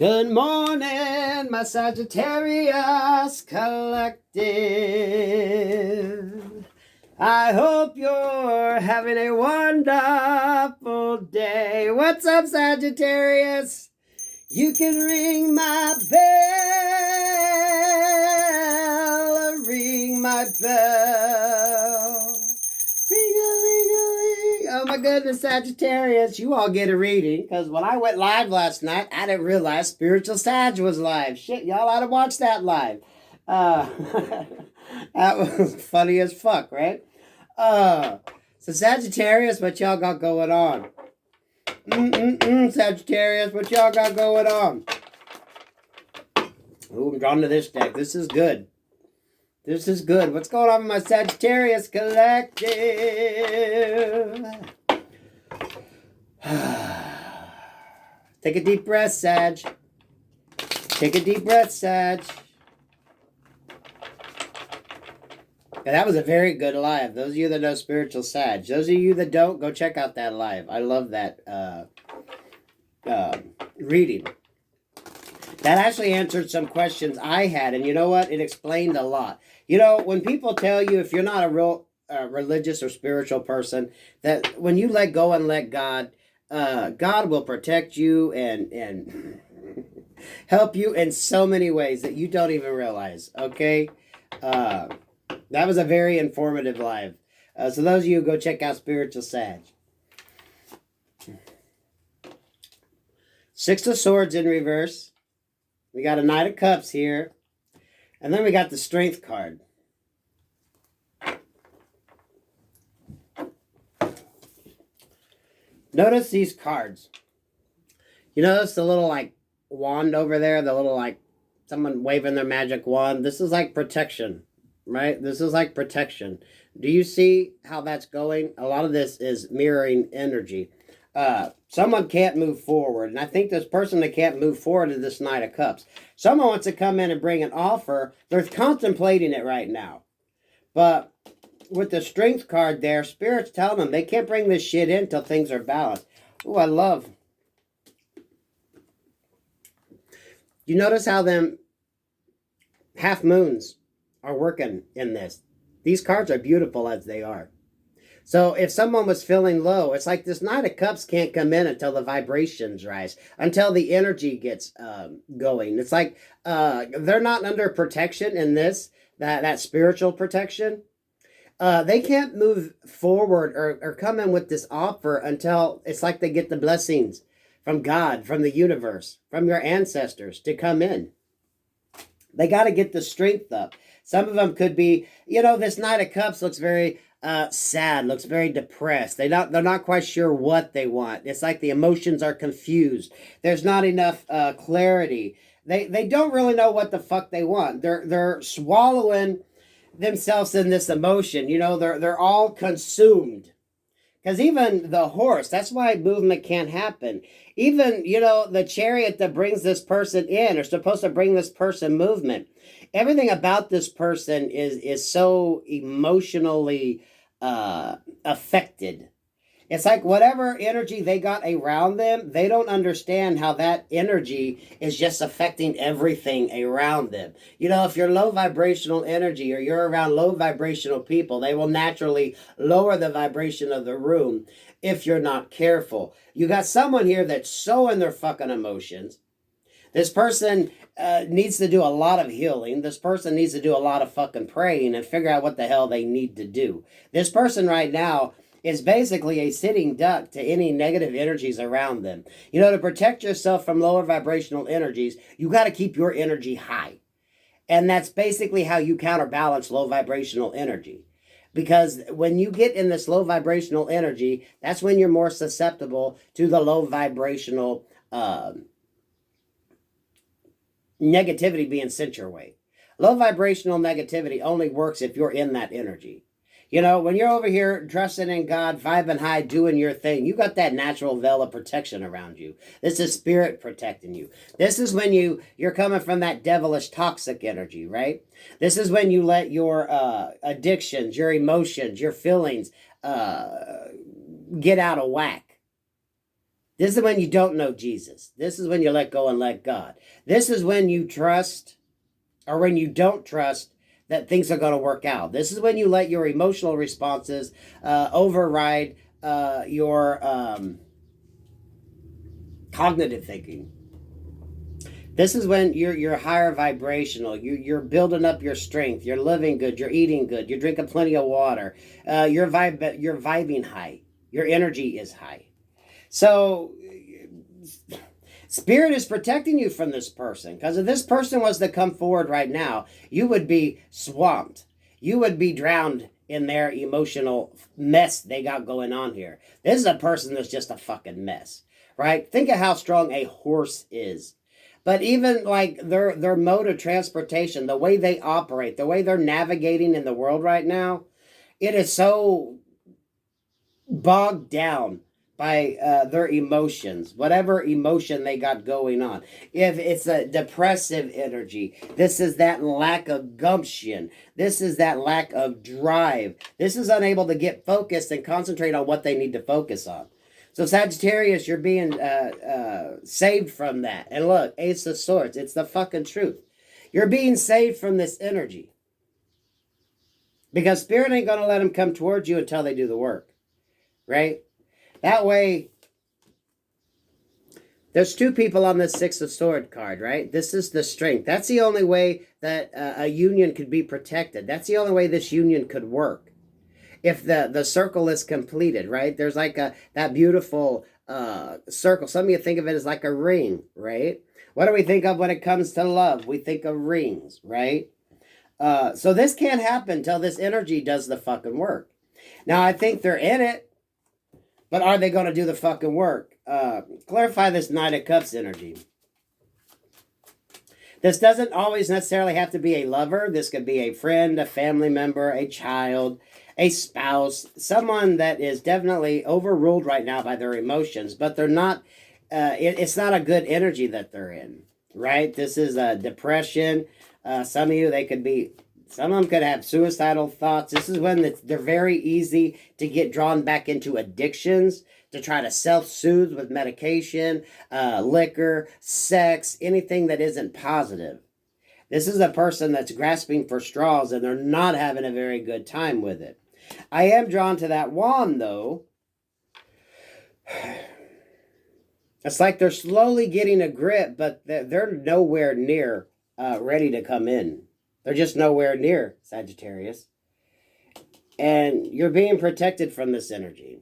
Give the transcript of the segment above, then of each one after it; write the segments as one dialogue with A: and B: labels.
A: Good morning, my Sagittarius collective. I hope you're having a wonderful day. What's up, Sagittarius? You can ring my bell, ring my bell. Ring-a-ling-a-ling. Oh my goodness, Sagittarius, you all get a reading. Because when I went live last night, I didn't realize Spiritual Sag was live. Shit, y'all ought to watch that live. That was funny as fuck, right? So Sagittarius, what y'all got going on? Sagittarius, what y'all got going on? Ooh, I'm drawn to this deck. This is good. This is good. What's going on with my Sagittarius collective? Take a deep breath, Sag. Take a deep breath, Sag. Yeah, that was a very good live. Those of you that know Spiritual Sag. Those of you that don't, go check out that live. I love that reading. That actually answered some questions I had. And you know what? It explained a lot. You know, when people tell you, if you're not a real religious or spiritual person, that when you let go and let God, God will protect you and help you in so many ways that you don't even realize, okay? That was a very informative live. So those of you, go check out Spiritual Sag. Six of Swords in reverse. We got a Knight of Cups here. And then we got the Strength card. Notice these cards. You notice the little like wand over there? The little like someone waving their magic wand? This is like protection, right? This is like protection. Do you see how that's going? A lot of this is mirroring energy. Someone can't move forward. And I think this person that can't move forward is this Knight of Cups. Someone wants to come in and bring an offer. They're contemplating it right now. But with the Strength card there, Spirit's telling them they can't bring this shit in until things are balanced. Oh, I love. You notice how them half moons are working in this. These cards are beautiful as they are. So if someone was feeling low, it's like this Knight of Cups can't come in until the vibrations rise, until the energy gets going. It's like they're not under protection in this, that spiritual protection. They can't move forward or come in with this offer until it's like they get the blessings from God, from the universe, from your ancestors to come in. They got to get the strength up. Some of them could be, you know, this Knight of Cups looks very sad, looks very depressed. They're not quite sure what they want. It's like the emotions are confused. There's not enough clarity. They don't really know what the fuck they want. They're swallowing themselves in this emotion. You know, they're all consumed. Because even the horse, that's why movement can't happen. Even, you know, the chariot that brings this person in are supposed to bring this person movement. Everything about this person is so emotionally affected. It's like whatever energy they got around them, they don't understand how that energy is just affecting everything around them. You know, if you're low vibrational energy or you're around low vibrational people, they will naturally lower the vibration of the room if you're not careful. You got someone here that's so in their fucking emotions. This person needs to do a lot of healing. This person needs to do a lot of fucking praying and figure out what the hell they need to do. This person right now is basically a sitting duck to any negative energies around them. You know, to protect yourself from lower vibrational energies, you got to keep your energy high. And that's basically how you counterbalance low vibrational energy. Because when you get in this low vibrational energy, that's when you're more susceptible to the low vibrational negativity being sent your way. Low vibrational negativity only works if you're in that energy. You know, when you're over here trusting in God, vibing high, doing your thing, you got that natural veil of protection around you. This is spirit protecting you. This is when you're coming from that devilish toxic energy, right? This is when you let your addictions, your emotions, your feelings get out of whack. This is when you don't know Jesus. This is when you let go and let God. This is when you trust, or when you don't trust, that things are going to work out. This is when you let your emotional responses override your cognitive thinking. This is when you're higher vibrational. You're building up your strength. You're living good. You're eating good. You're drinking plenty of water. You're vibing high. Your energy is high. So Spirit is protecting you from this person, because if this person was to come forward right now, you would be swamped. You would be drowned in their emotional mess they got going on here. This is a person that's just a fucking mess, right? Think of how strong a horse is. But even like their mode of transportation, the way they operate, the way they're navigating in the world right now, it is so bogged down by their emotions, whatever emotion they got going on. If it's a depressive energy, this is that lack of gumption. This is that lack of drive. This is unable to get focused and concentrate on what they need to focus on. So Sagittarius, you're being saved from that. And look, Ace of Swords, it's the fucking truth. You're being saved from this energy. Because Spirit ain't going to let them come towards you until they do the work. Right? That way, there's two people on this Six of Swords card, right? This is the strength. That's the only way that a union could be protected. That's the only way this union could work. If the circle is completed, right? There's like that beautiful circle. Some of you think of it as like a ring, right? What do we think of when it comes to love? We think of rings, right? So this can't happen until this energy does the fucking work. Now, I think they're in it. But are they going to do the fucking work? Clarify this Knight of Cups energy. This doesn't always necessarily have to be a lover. This could be a friend, a family member, a child, a spouse. Someone that is definitely overruled right now by their emotions. But they're not, it's not a good energy that they're in. Right? This is a depression. Some of you, some of them could have suicidal thoughts. This is when they're very easy to get drawn back into addictions, to try to self-soothe with medication, liquor, sex, anything that isn't positive. This is a person that's grasping for straws and they're not having a very good time with it. I am drawn to that wand, though. It's like they're slowly getting a grip, but they're nowhere near ready to come in. They're just nowhere near, Sagittarius. And you're being protected from this energy.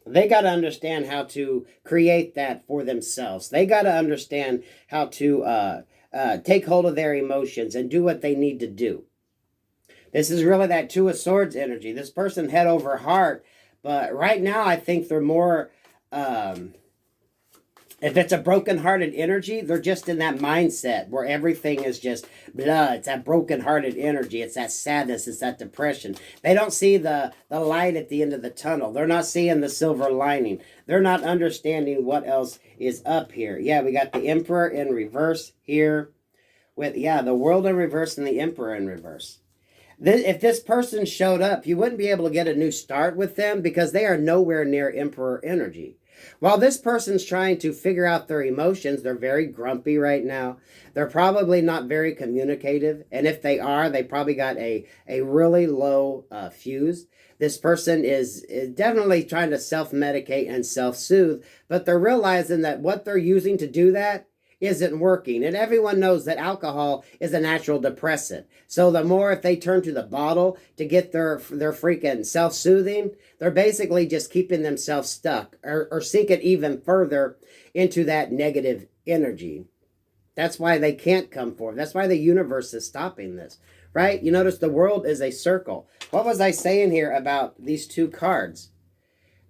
A: They got to understand how to create that for themselves. They got to understand how to take hold of their emotions and do what they need to do. This is really that Two of Swords energy. This person head over heart. But right now, I think they're more... if it's a broken-hearted energy, they're just in that mindset where everything is just blah. It's that broken-hearted energy. It's that sadness. It's that depression. They don't see the light at the end of the tunnel. They're not seeing the silver lining. They're not understanding what else is up here. Yeah, we got the Emperor in reverse here. With the World in reverse and the Emperor in reverse. If this person showed up, you wouldn't be able to get a new start with them because they are nowhere near Emperor energy. While this person's trying to figure out their emotions, they're very grumpy right now. They're probably not very communicative. And if they are, they probably got a really low fuse. This person is definitely trying to self-medicate and self-soothe, but they're realizing that what they're using to do that isn't working. And everyone knows that alcohol is a natural depressant. So the more if they turn to the bottle to get their freaking self-soothing, they're basically just keeping themselves stuck or sinking even further into that negative energy. That's why they can't come forward. That's why the universe is stopping this, right? You notice the world is a circle. What was I saying here about these two cards?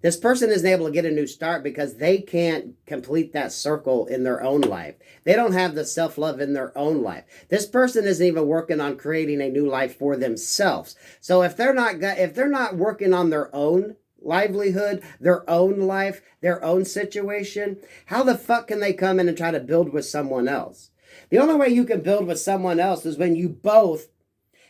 A: This person isn't able to get a new start because they can't complete that circle in their own life. They don't have the self-love in their own life. This person isn't even working on creating a new life for themselves. So if they're not working on their own livelihood, their own life, their own situation, how the fuck can they come in and try to build with someone else? The only way you can build with someone else is when you both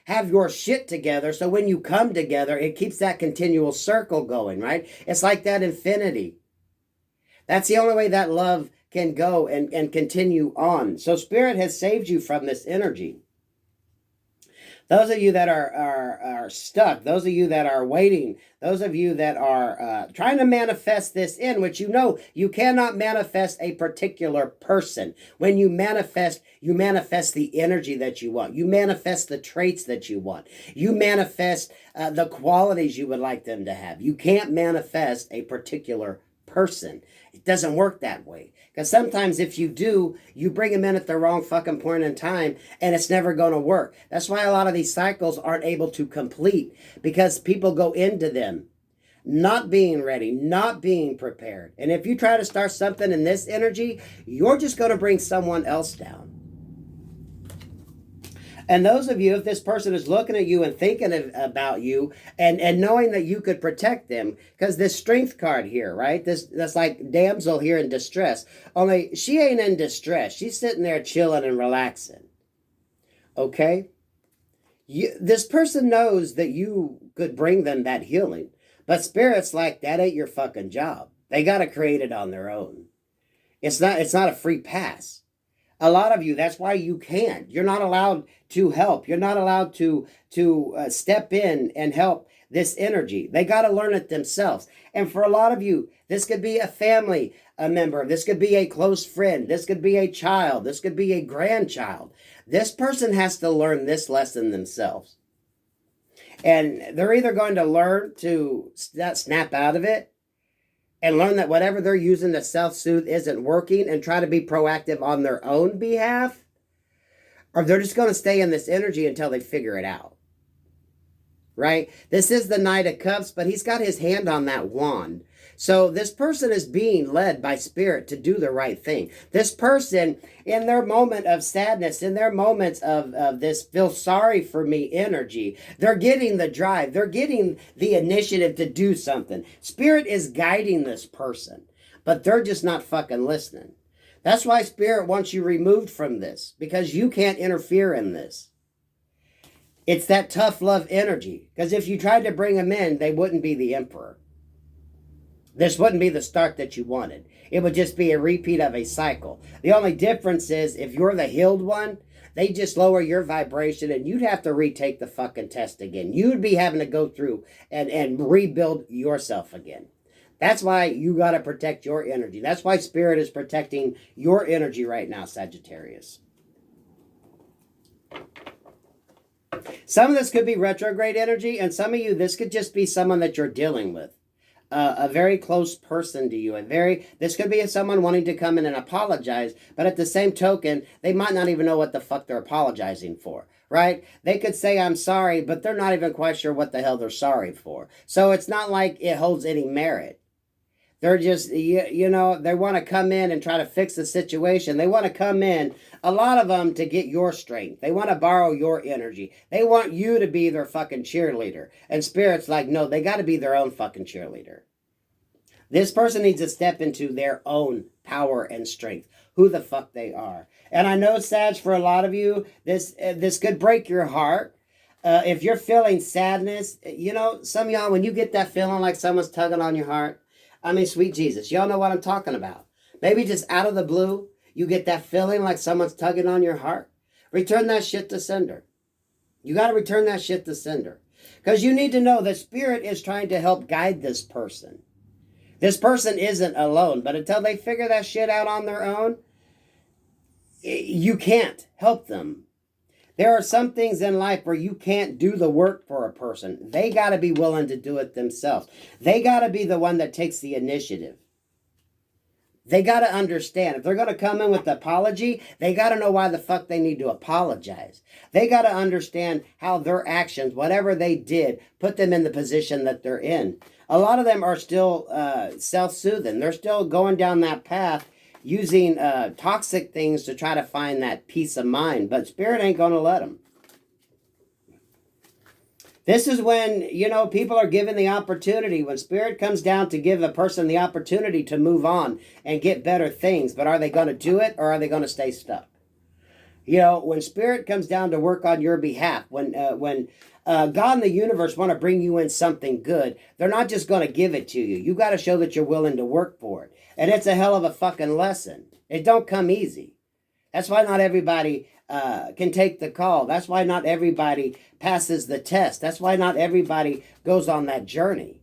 A: have your shit together, so when you come together, it keeps that continual circle going, right? It's like that infinity. That's the only way that love can go and continue on. So Spirit has saved you from this energy. Those of you that are stuck, those of you that are waiting, those of you that are trying to manifest this in, which you know you cannot manifest a particular person. When you manifest the energy that you want. You manifest the traits that you want. You manifest the qualities you would like them to have. You can't manifest a particular person. It doesn't work that way. Because sometimes if you do, you bring them in at the wrong fucking point in time and it's never going to work. That's why a lot of these cycles aren't able to complete, because people go into them not being ready, not being prepared. And if you try to start something in this energy, you're just going to bring someone else down. And those of you, if this person is looking at you and thinking about you and knowing that you could protect them, because this strength card here, right? That's like damsel here in distress. Only she ain't in distress. She's sitting there chilling and relaxing. Okay? This person knows that you could bring them that healing. But Spirit's like, that ain't your fucking job. They got to create it on their own. It's not a free pass. A lot of you, that's why you can't. You're not allowed to help. You're not allowed to step in and help this energy. They got to learn it themselves. And for a lot of you, this could be a family member. This could be a close friend. This could be a child. This could be a grandchild. This person has to learn this lesson themselves. And they're either going to learn to snap out of it and learn that whatever they're using to self-soothe isn't working and try to be proactive on their own behalf, or they're just going to stay in this energy until they figure it out. Right? This is the Knight of Cups, but he's got his hand on that wand. So this person is being led by Spirit to do the right thing. This person, in their moment of sadness, in their moments of this feel sorry for me energy, they're getting the drive. They're getting the initiative to do something. Spirit is guiding this person, but they're just not fucking listening. That's why Spirit wants you removed from this, because you can't interfere in this. It's that tough love energy. Because if you tried to bring them in, they wouldn't be the Emperor. This wouldn't be the start that you wanted. It would just be a repeat of a cycle. The only difference is if you're the healed one, they just lower your vibration and you'd have to retake the fucking test again. You'd be having to go through and rebuild yourself again. That's why you got to protect your energy. That's why Spirit is protecting your energy right now, Sagittarius. Some of this could be retrograde energy, and some of you, this could just be someone that you're dealing with. A very close person to you. This could be someone wanting to come in and apologize, but at the same token, they might not even know what the fuck they're apologizing for, right? They could say, I'm sorry, but they're not even quite sure what the hell they're sorry for. So it's not like it holds any merit. They're just, you know, they want to come in and try to fix the situation. They want to come in, a lot of them, to get your strength. They want to borrow your energy. They want you to be their fucking cheerleader. And Spirit's like, no, they got to be their own fucking cheerleader. This person needs to step into their own power and strength, who the fuck they are. And I know, Sag, for a lot of you, this could break your heart. If you're feeling sadness, you know, some of y'all, when you get that feeling like someone's tugging on your heart, I mean, sweet Jesus, y'all know what I'm talking about. Maybe just out of the blue, you get that feeling like someone's tugging on your heart. Return that shit to sender. You got to return that shit to sender. Because you need to know that Spirit is trying to help guide this person. This person isn't alone, but until they figure that shit out on their own, you can't help them. There are some things in life where you can't do the work for a person. They got to be willing to do it themselves. They got to be the one that takes the initiative. They got to understand. If they're going to come in with an apology, they got to know why the fuck they need to apologize. They got to understand how their actions, whatever they did, put them in the position that they're in. A lot of them are still self-soothing. They're still going down that path, using toxic things to try to find that peace of mind. But Spirit ain't going to let them. This is when, you know, people are given the opportunity. When Spirit comes down to give a person the opportunity to move on and get better things. But are they going to do it, or are they going to stay stuck? You know, when spirit comes down to work on your behalf, when God and the universe want to bring you in something good, they're not just going to give it to you. You got to show that you're willing to work for it. And it's a hell of a fucking lesson. It don't come easy. That's why not everybody can take the call. That's why not everybody passes the test. That's why not everybody goes on that journey.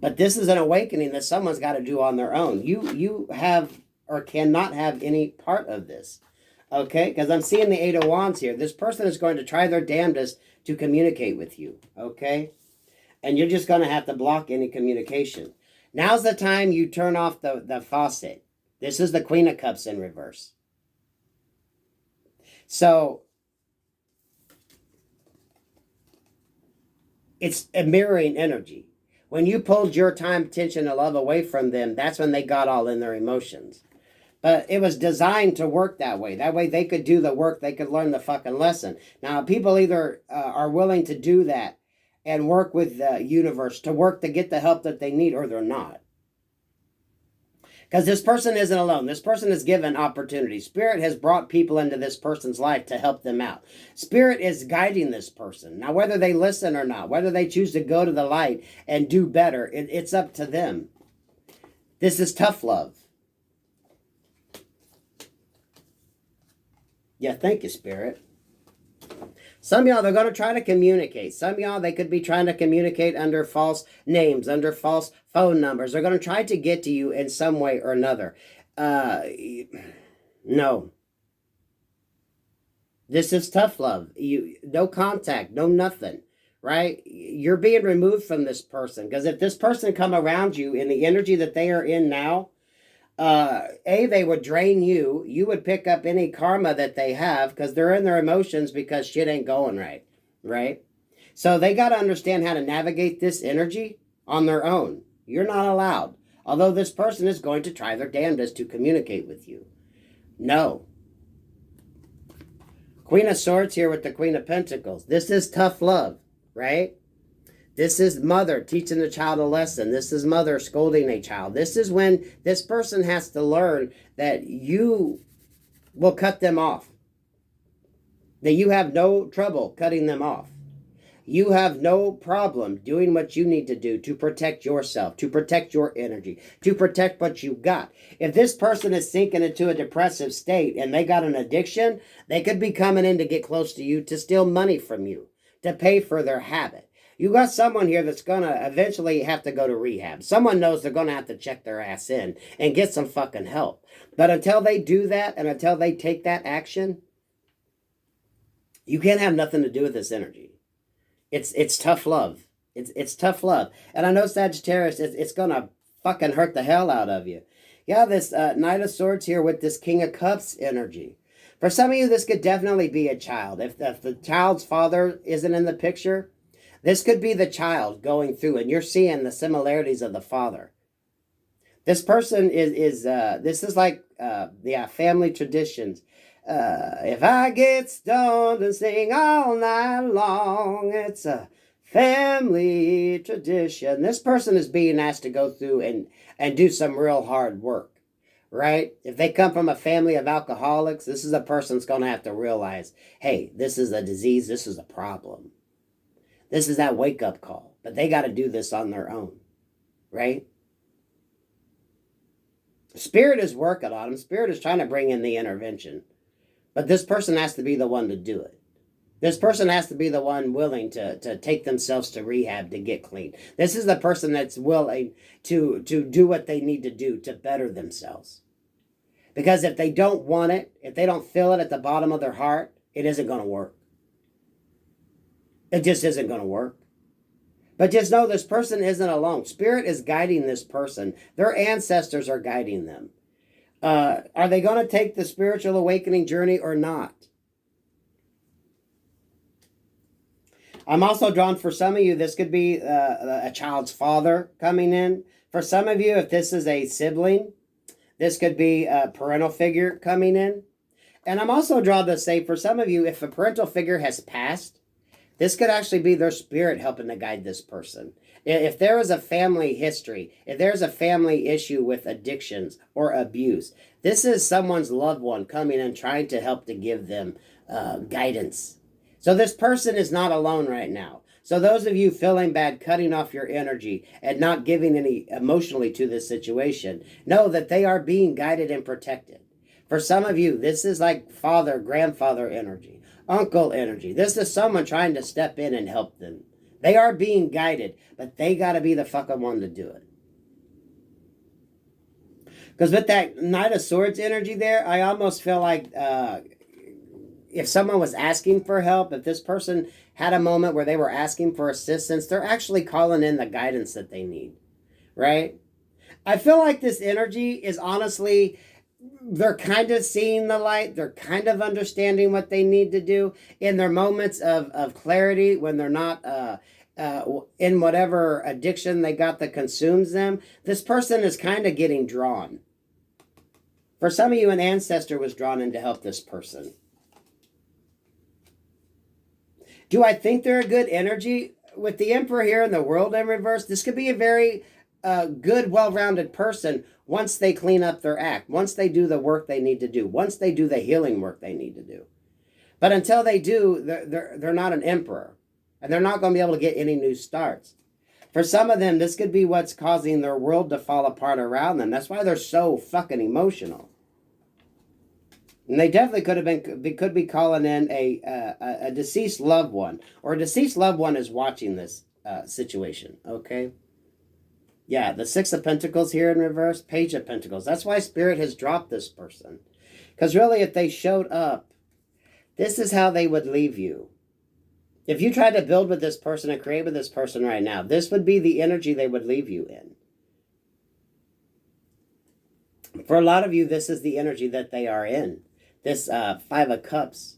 A: But this is an awakening that someone's got to do on their own. You have or cannot have any part of this. Okay? Because I'm seeing the Eight of Wands here. This person is going to try their damnedest to communicate with you. Okay? And you're just going to have to block any communication. Now's the time you turn off the faucet. This is the Queen of Cups in reverse. So, it's a mirroring energy. When you pulled your time, attention, and love away from them, that's when they got all in their emotions. But it was designed to work that way. That way they could do the work. They could learn the fucking lesson. Now, people either are willing to do that and work with the universe to work to get the help that they need, or they're not. Because this person isn't alone. This person is given opportunity. Spirit has brought people into this person's life to help them out. Spirit is guiding this person. Now, whether they listen or not, whether they choose to go to the light and do better, it's up to them. This is tough love. Yeah, thank you, Spirit. Some of y'all, they're going to try to communicate. Some of y'all, they could be trying to communicate under false names, under false phone numbers. They're going to try to get to you in some way or another. No. This is tough love. No contact, no nothing, right? You're being removed from this person. Because if this person come around you in the energy that they are in now, they would drain you. You would pick up any karma that they have because they're in their emotions because shit ain't going right, right? So they got to understand how to navigate this energy on their own. You're not allowed. Although this person is going to try their damnedest to communicate with you. No. Queen of Swords here with the Queen of Pentacles. This is tough love, right? This is mother teaching the child a lesson. This is mother scolding a child. This is when this person has to learn that you will cut them off. That you have no trouble cutting them off. You have no problem doing what you need to do to protect yourself, to protect your energy, to protect what you got. If this person is sinking into a depressive state and they got an addiction, they could be coming in to get close to you to steal money from you, to pay for their habit. You got someone here that's going to eventually have to go to rehab. Someone knows they're going to have to check their ass in and get some fucking help. But until they do that and until they take that action, you can't have nothing to do with this energy. It's tough love. It's tough love. And I know, Sagittarius, it's going to fucking hurt the hell out of you. Yeah, this Knight of Swords here with this King of Cups energy. For some of you, this could definitely be a child. If the child's father isn't in the picture, this could be the child going through, and you're seeing the similarities of the father. This person is this is like family traditions. If I get stoned and sing all night long, it's a family tradition. This person is being asked to go through and do some real hard work, right? If they come from a family of alcoholics, this is a person that's going to have to realize, hey, this is a disease, this is a problem. This is that wake-up call. But they got to do this on their own. Right? Spirit is working on them. Spirit is trying to bring in the intervention. But this person has to be the one to do it. This person has to be the one willing to take themselves to rehab to get clean. This is the person that's willing to do what they need to do to better themselves. Because if they don't want it, if they don't feel it at the bottom of their heart, it isn't going to work. It just isn't going to work. But just know this person isn't alone. Spirit is guiding this person. Their ancestors are guiding them. Are they going to take the spiritual awakening journey or not? I'm also drawn for some of you, this could be a child's father coming in. For some of you, if this is a sibling, this could be a parental figure coming in. And I'm also drawn to say for some of you, if a parental figure has passed, this could actually be their spirit helping to guide this person If there is a family history, if there's a family issue with addictions or abuse, this is someone's loved one coming and trying to help to give them guidance. So this person is not alone right now. So those of you feeling bad, cutting off your energy and not giving any emotionally to this situation, know that they are being guided and protected. For some of you, this is like father, grandfather energy, uncle energy. This is someone trying to step in and help them. They are being guided, but they got to be the fucking one to do it. Because with that Knight of Swords energy there, I almost feel like if someone was asking for help, if this person had a moment where they were asking for assistance, they're actually calling in the guidance that they need, right? I feel like this energy is honestly, they're kind of seeing the light. They're kind of understanding what they need to do in their moments of clarity when they're not in whatever addiction they got that consumes them. This person is kind of getting drawn. For some of you, an ancestor was drawn in to help this person. Do I think they're a good energy? With the Emperor here and the World in reverse, this could be a very good, well-rounded person once they clean up their act, once they do the work they need to do, once they do the healing work they need to do. But until they do, they're not an emperor, and they're not going to be able to get any new starts. For some of them, this could be what's causing their world to fall apart around them. That's why they're so fucking emotional. And they definitely could be calling in a deceased loved one, or a deceased loved one is watching this situation. Okay. Yeah, the Six of Pentacles here in reverse, Page of Pentacles. That's why Spirit has dropped this person. Because really, if they showed up, this is how they would leave you. If you tried to build with this person and create with this person right now, this would be the energy they would leave you in. For a lot of you, this is the energy that they are in. This Five of Cups.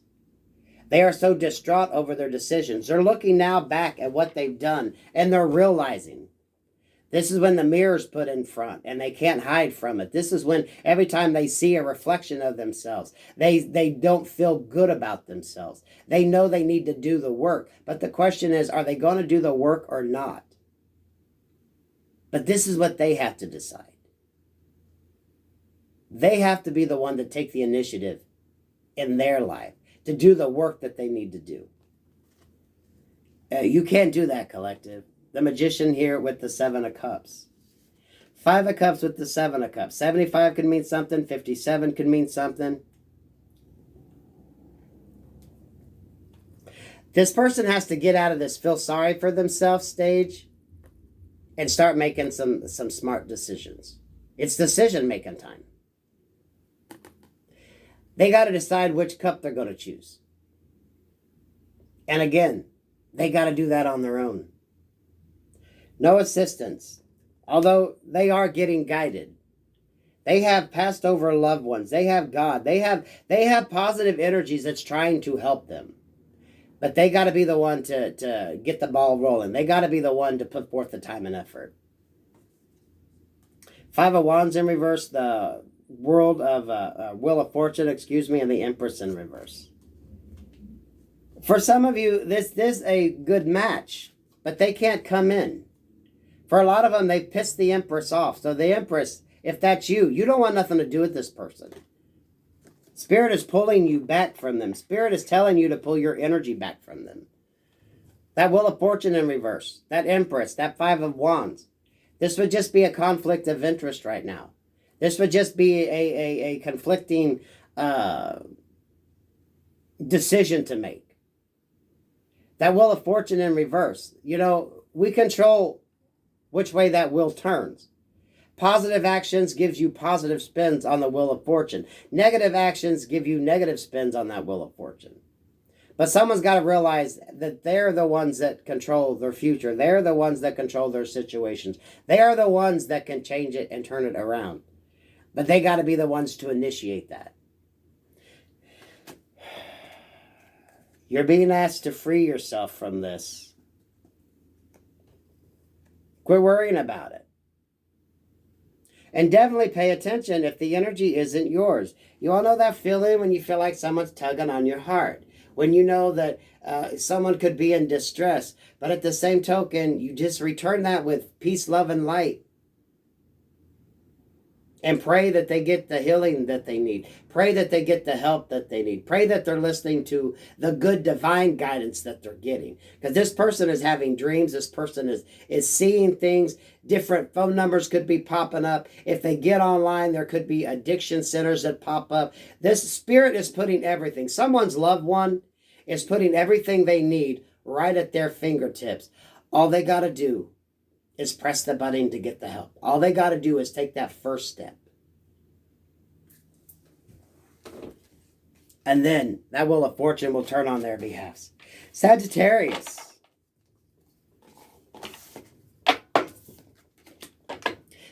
A: They are so distraught over their decisions. They're looking now back at what they've done, and they're realizing. This is when the mirror's put in front, and they can't hide from it. This is when every time they see a reflection of themselves, they don't feel good about themselves. They know they need to do the work. But the question is, are they going to do the work or not? But this is what they have to decide. They have to be the one to take the initiative in their life to do the work that they need to do. You can't do that, collective. The Magician here with the Seven of Cups. Five of Cups with the Seven of Cups. 75 could mean something. 57 could mean something. This person has to get out of this feel sorry for themselves stage and start making some smart decisions. It's decision-making time. They got to decide which cup they're going to choose. And again, they got to do that on their own. No assistance. Although they are getting guided. They have passed over loved ones. They have God. They have positive energies that's trying to help them. But they got to be the one to get the ball rolling. They got to be the one to put forth the time and effort. Five of Wands in reverse. The World of Wheel of Fortune, and the Empress in reverse. For some of you, this is a good match, but they can't come in. For a lot of them, they pissed the Empress off. So the Empress, if that's you, you don't want nothing to do with this person. Spirit is pulling you back from them. Spirit is telling you to pull your energy back from them. That Wheel of Fortune in reverse, that Empress, that Five of Wands. This would just be a conflict of interest right now. This would just be a conflicting decision to make. That Wheel of Fortune in reverse. You know, we control which way that wheel turns. Positive actions gives you positive spins on the Wheel of Fortune. Negative actions give you negative spins on that Wheel of Fortune. But someone's got to realize that they're the ones that control their future. They're the ones that control their situations. They are the ones that can change it and turn it around. But they got to be the ones to initiate that. You're being asked to free yourself from this. Quit worrying about it. And definitely pay attention if the energy isn't yours. You all know that feeling when you feel like someone's tugging on your heart. when you know that someone could be in distress. But at the same token, you just return that with peace, love, and light. And pray that they get the healing that they need. Pray that they get the help that they need. Pray that they're listening to the good divine guidance that they're getting. Because this person is having dreams. This person is seeing things. Different phone numbers could be popping up. If they get online, there could be addiction centers that pop up. This spirit is putting everything. Someone's loved one is putting everything they need right at their fingertips. All they got to do is press the button to get the help. All they got to do is take that first step. And then that wheel of fortune will turn on their behalf. Sagittarius.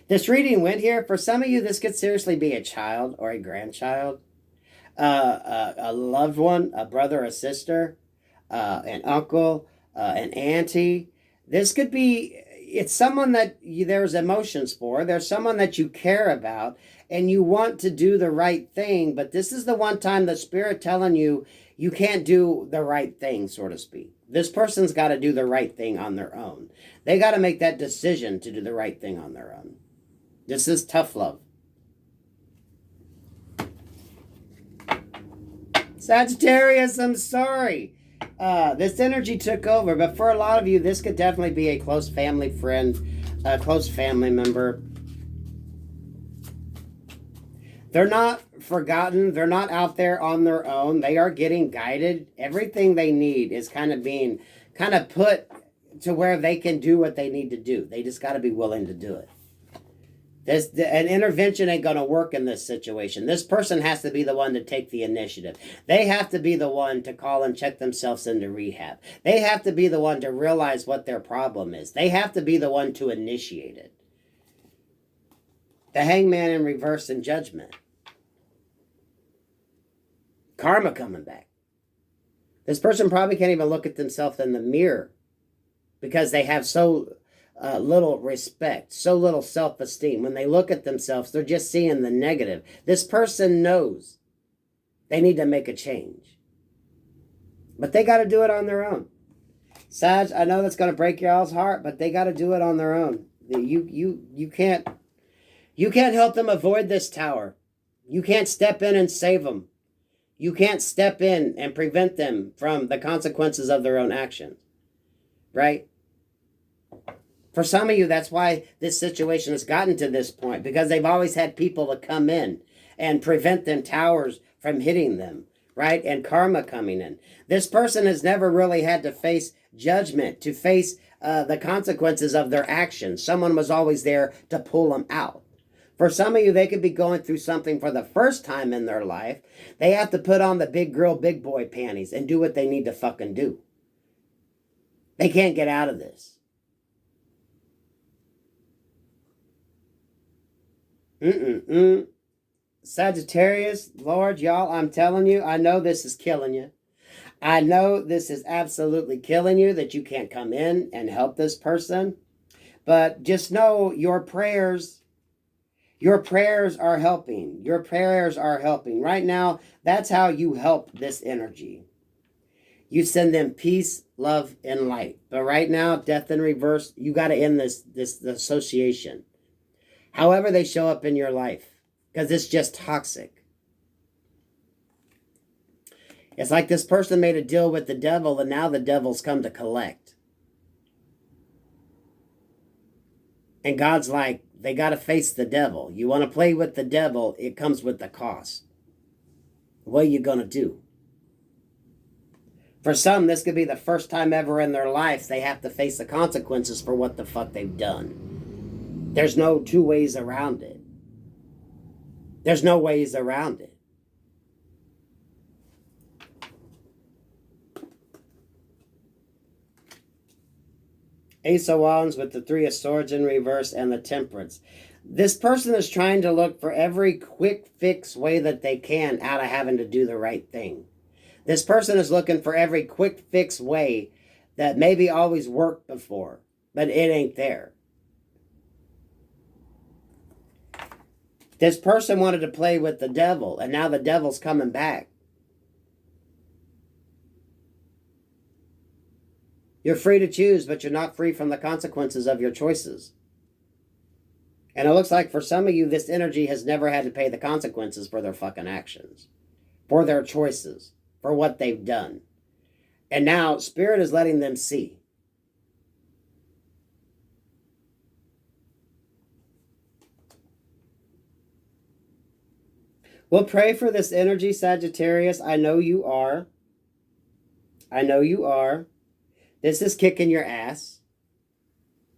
A: This reading went here. For some of you, this could seriously be a child or a grandchild, a loved one, a brother, a sister, an uncle, an auntie. This could be... It's someone that there's emotions for. There's someone that you care about and you want to do the right thing. But this is the one time the spirit telling you you can't do the right thing, so to speak. This person's got to do the right thing on their own. They got to make that decision to do the right thing on their own. This is tough love. Sagittarius, I'm sorry. This energy took over, but for a lot of you, this could definitely be a close family friend, a close family member. They're not forgotten. They're not out there on their own. They are getting guided. Everything they need is kind of put to where they can do what they need to do. They just got to be willing to do it. An intervention ain't going to work in this situation. This person has to be the one to take the initiative. They have to be the one to call and check themselves into rehab. They have to be the one to realize what their problem is. They have to be the one to initiate it. The Hangman in reverse in Judgment. Karma coming back. This person probably can't even look at themselves in the mirror because they have so little respect, so little self-esteem. When they look at themselves, they're just seeing the negative. This person knows they need to make a change. But they got to do it on their own. Sag, I know that's going to break y'all's heart, but they got to do it on their own. You can't help them avoid this tower. You can't step in and save them. You can't step in and prevent them from the consequences of their own actions. Right? For some of you, that's why this situation has gotten to this point, because they've always had people to come in and prevent them towers from hitting them, right? And karma coming in. This person has never really had to face judgment, to face the consequences of their actions. Someone was always there to pull them out. For some of you, they could be going through something for the first time in their life. They have to put on the big girl, big boy panties and do what they need to fucking do. They can't get out of this. Sagittarius, Lord, y'all, I'm telling you, I know this is killing you. I know this is absolutely killing you, that you can't come in and help this person. But just know your prayers are helping. Your prayers are helping. Right now, that's how you help this energy. You send them peace, love, and light. But right now, death in reverse, you got to end this association. However they show up in your life, because it's just toxic. It's like this person made a deal with the devil, and now the devil's come to collect. And God's like, they got to face the devil. You want to play with the devil, it comes with the cost. What are you going to do? For some, this could be the first time ever in their life they have to face the consequences for what the fuck they've done. There's no two ways around it. There's no ways around it. Ace of Wands with the Three of Swords in reverse and the Temperance. This person is trying to look for every quick fix way that they can out of having to do the right thing. This person is looking for every quick fix way that maybe always worked before, but it ain't there. This person wanted to play with the devil, and now the devil's coming back. You're free to choose, but you're not free from the consequences of your choices. And it looks like for some of you, this energy has never had to pay the consequences for their fucking actions, for their choices, for what they've done. And now Spirit is letting them see. We'll pray for this energy, Sagittarius. I know you are. I know you are. This is kicking your ass.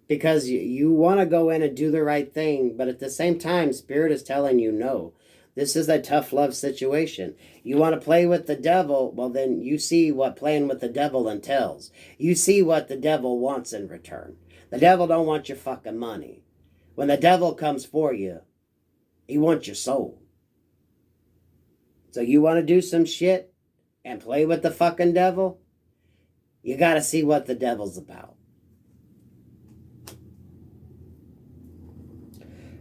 A: Because you want to go in and do the right thing, but at the same time, Spirit is telling you no. This is a tough love situation. You want to play with the devil, well then you see what playing with the devil entails. You see what the devil wants in return. The devil don't want your fucking money. When the devil comes for you, he wants your soul. So you want to do some shit and play with the fucking devil? You got to see what the devil's about.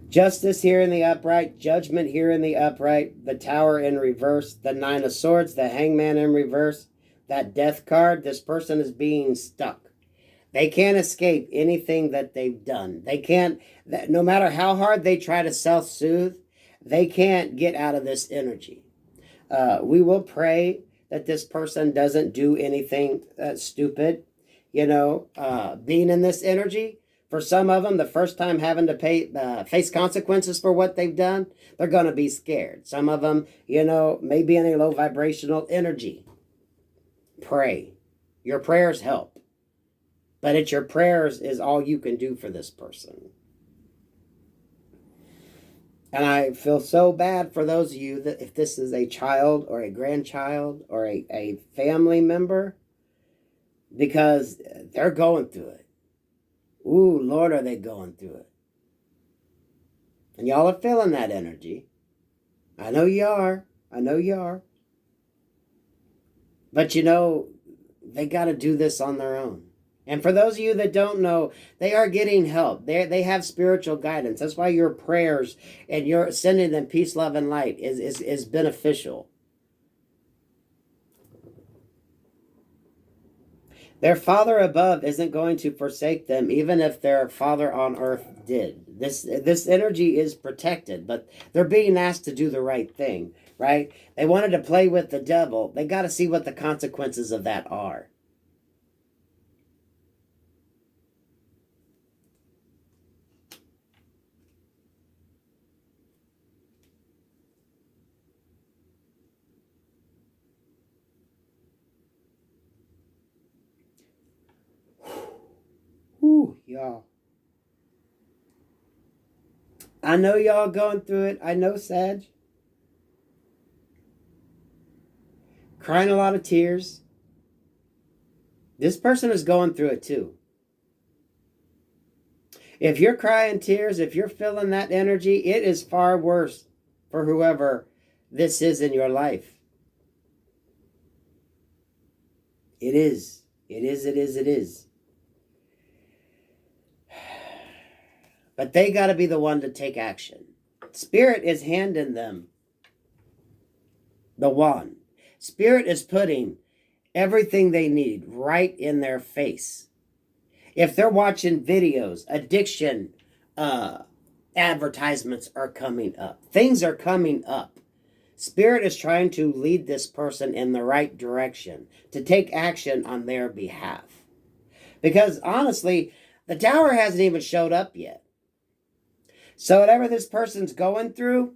A: Justice here in the upright, judgment here in the upright, the Tower in reverse, the Nine of Swords, the Hangman in reverse, that Death card. This person is being stuck. They can't escape anything that they've done. They can't, no matter how hard they try to self-soothe, they can't get out of this energy. We will pray that this person doesn't do anything stupid. You know, being in this energy, for some of them, the first time having to face consequences for what they've done, they're going to be scared. Some of them, you know, may be in a low vibrational energy. Pray. Your prayers help. But it's your prayers is all you can do for this person. And I feel so bad for those of you that if this is a child or a grandchild or a family member, because they're going through it. Ooh, Lord, are they going through it. And y'all are feeling that energy. I know you are. I know you are. But you know, they got to do this on their own. And for those of you that don't know, they are getting help. They have spiritual guidance. That's why your prayers and your sending them peace, love, and light is beneficial. Their Father above isn't going to forsake them, even if their Father on earth did. This energy is protected, but they're being asked to do the right thing, right? They wanted to play with the devil. They got to see what the consequences of that are. Whew, y'all. I know y'all going through it. I know, Sag. Crying a lot of tears. This person is going through it too. If you're crying tears, if you're feeling that energy, it is far worse for whoever this is in your life. It is. It is, it is, it is. But they got to be the one to take action. Spirit is handing them the wand. Spirit is putting everything they need right in their face. If they're watching videos, addiction advertisements are coming up. Things are coming up. Spirit is trying to lead this person in the right direction, to take action on their behalf. Because honestly, the Tower hasn't even showed up yet. So whatever this person's going through,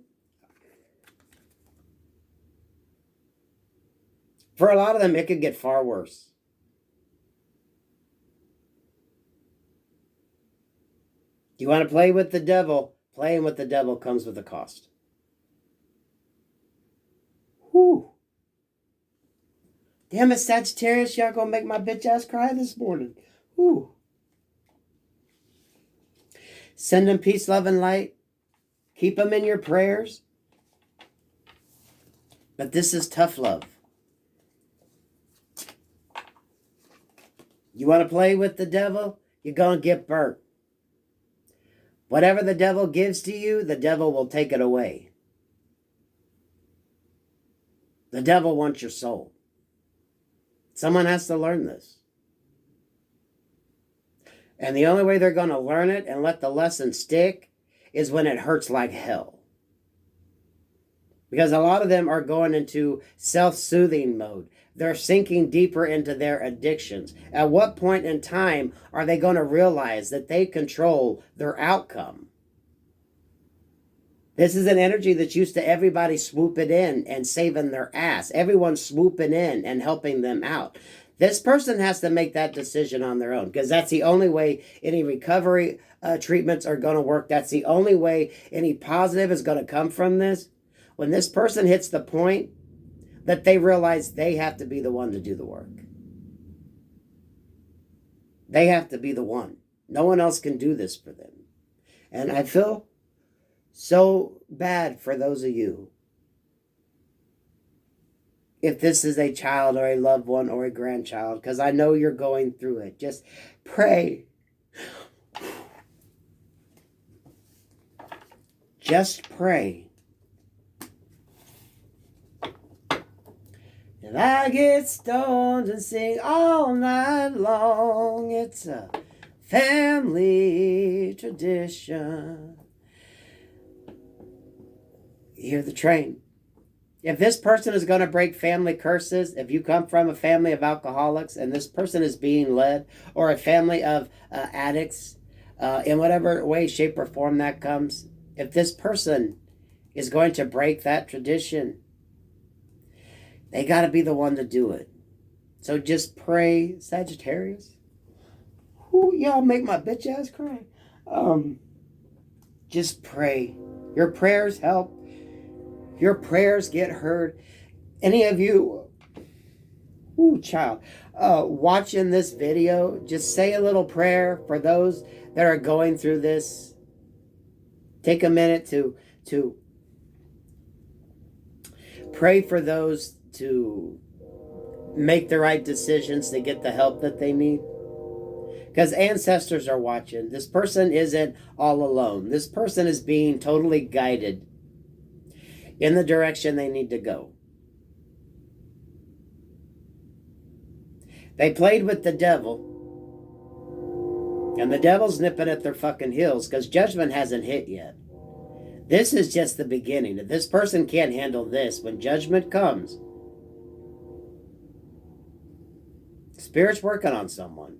A: for a lot of them, it could get far worse. You want to play with the devil? Playing with the devil comes with a cost. Whew. Damn it, Sagittarius, y'all gonna make my bitch ass cry this morning. Whew. Send them peace, love, and light. Keep them in your prayers. But this is tough love. You want to play with the devil? You're going to get burnt. Whatever the devil gives to you, the devil will take it away. The devil wants your soul. Someone has to learn this. And the only way they're going to learn it and let the lesson stick is when it hurts like hell. Because a lot of them are going into self-soothing mode. They're sinking deeper into their addictions. At what point in time are they going to realize that they control their outcome? This is an energy that's used to everybody swooping in and saving their ass. Everyone's swooping in and helping them out. This person has to make that decision on their own, because that's the only way any recovery treatments are going to work. That's the only way any positive is going to come from this. When this person hits the point that they realize they have to be the one to do the work. They have to be the one. No one else can do this for them. And I feel so bad for those of you. If this is a child or a loved one or a grandchild, because I know you're going through it. Just pray. Just pray. And I get stoned and sing all night long. It's a family tradition. You hear the train. If this person is going to break family curses, if you come from a family of alcoholics and this person is being led, or a family of addicts, in whatever way, shape, or form that comes, if this person is going to break that tradition, they got to be the one to do it. So just pray, Sagittarius. Ooh, y'all make my bitch ass cry. Just pray. Your prayers help. Your prayers get heard. Any of you, watching this video, just say a little prayer for those that are going through this. Take a minute to pray for those to make the right decisions to get the help that they need. Because ancestors are watching. This person isn't all alone. This person is being totally guided in the direction they need to go. They played with the devil. And the devil's nipping at their fucking heels because judgment hasn't hit yet. This is just the beginning. If this person can't handle this, when judgment comes, Spirit's working on someone.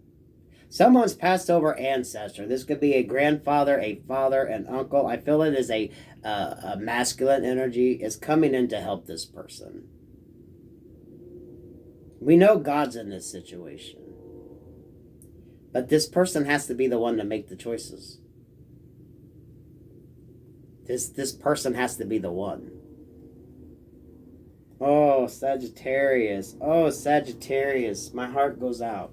A: Someone's passed over ancestor. This could be a grandfather, a father, an uncle. I feel it is a masculine energy is coming in to help this person. We know God's in this situation. But this person has to be the one to make the choices. This person has to be the one. Oh, Sagittarius. Oh, Sagittarius. My heart goes out.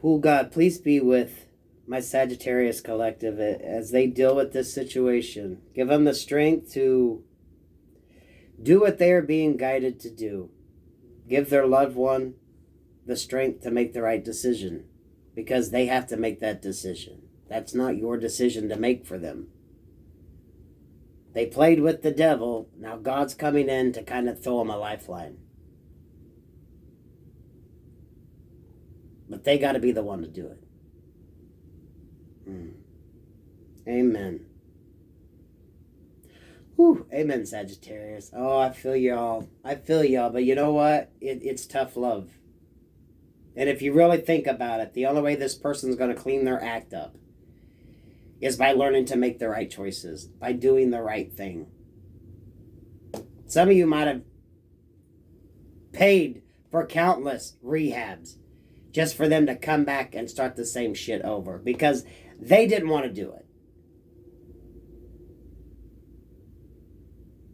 A: Oh, God, please be with my Sagittarius collective as they deal with this situation. Give them the strength to do what they are being guided to do. Give their loved one the strength to make the right decision, because they have to make that decision. That's not your decision to make for them. They played with the devil. Now God's coming in to kind of throw them a lifeline. But they got to be the one to do it. Amen. Whew. Amen, Sagittarius. Oh, I feel y'all. I feel y'all. But you know what? It's tough love. And if you really think about it, the only way this person's going to clean their act up is by learning to make the right choices, by doing the right thing. Some of you might have paid for countless rehabs just for them to come back and start the same shit over because they didn't want to do it.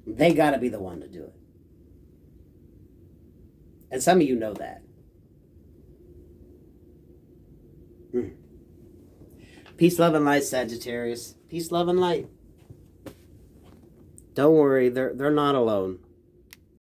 A: They got to be the one to do it. And some of you know that. Peace, love, and light, Sagittarius. Peace, love, and light. Don't worry, they're not alone.